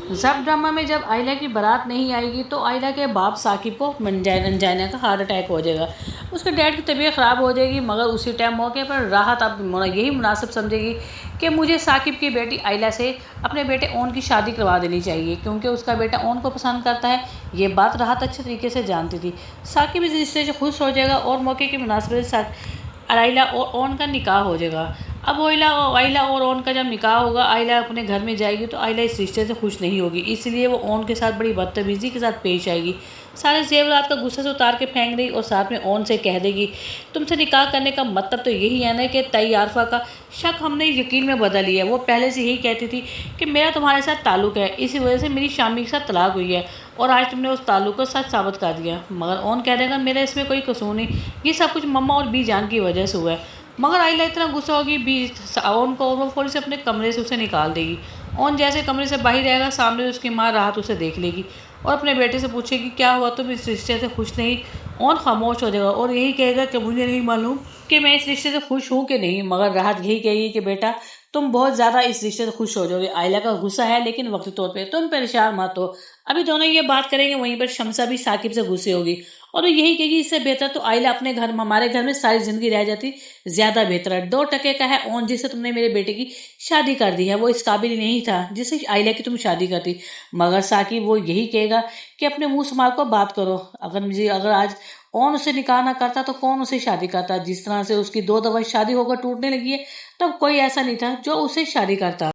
जब ड्रामा में जब आयला की बारात नहीं आएगी तो आयला के बाप साकिब को अंजाना का हार्ट अटैक हो जाएगा। उसके डैड की तबीयत ख़राब हो जाएगी, मगर उसी टाइम मौके पर राहत अब यही मुनासिब समझेगी कि मुझे साकिब की बेटी आयला से अपने बेटे ओन की शादी करवा देनी चाहिए, क्योंकि उसका बेटा ओन को पसंद करता है। ये बात राहत अच्छे तरीके से जानती थी। साकिब इस रिश्ते से खुश हो जाएगा और मौके की मुनासिबत से आयला और ओन का निकाह हो जाएगा। अब आयला और ओन का जब निकाह होगा, आयला अपने घर में जाएगी तो आयला इस रिश्ते से खुश नहीं होगी, इसलिए वो ओन के साथ बड़ी बदतमीज़ी के साथ पेश आएगी। सारे जेवरात का गुस्से से उतार के फेंक देगी और साथ में ओन से कह देगी, तुमसे निकाह करने का मतलब तो यही है ना कि तई आरफा का शक हमने यकीन में बदल लिया है। वो पहले से यही कहती थी कि मेरा तुम्हारे साथ ताल्लुक़ है, इसी वजह से मेरी शामी के साथ तलाक हुई है और आज तुमने उस ताल्लुक़ को सच साबित कर दिया। मगर ओन कह देगा मेरा इसमें कोई कसूर नहीं, ये सब कुछ मम्मा और बी जान की वजह से हुआ है। मगर आयला इतना गुस्सा होगी ओन को, और वो फौरी से अपने कमरे से उसे निकाल देगी। ओन जैसे कमरे से बाहर रहेगा, सामने उसकी माँ राहत उसे देख लेगी और अपने बेटे से पूछेगी क्या हुआ, तुम इस रिश्ते से खुश नहीं। ओन खामोश हो जाएगा और यही कहेगा कि मुझे नहीं मालूम कि मैं इस रिश्ते से खुश हूँ कि नहीं। मगर राहत यही कहेगी कि बेटा तुम बहुत ज़्यादा इस रिश्ते से खुश हो जाओगे। आयला का गुस्सा है लेकिन वक्ती तौर पे, तुम परेशान मत हो। अभी दोनों ये बात करेंगे, वहीं पर शमसा भी साकिब से गुस्से होगी और वो यही कहेगी इससे बेहतर तो आयला अपने घर हमारे घर में सारी जिंदगी रह जाती, ज्यादा बेहतर है। 2 टके का है ओन जिससे तुमने मेरे बेटे की शादी कर दी है, वो इस काबिल ही नहीं था जिससे आयला की तुम शादी करती। मगर साकिब वो यही कहेगा कि अपने मुंह संभाल कर बात करो। अगर आज कौन उसे निकाह ना करता तो कौन उसे शादी करता। जिस तरह से उसकी 2 दफा शादी होकर टूटने लगी है, तब कोई ऐसा नहीं था जो उसे शादी करता।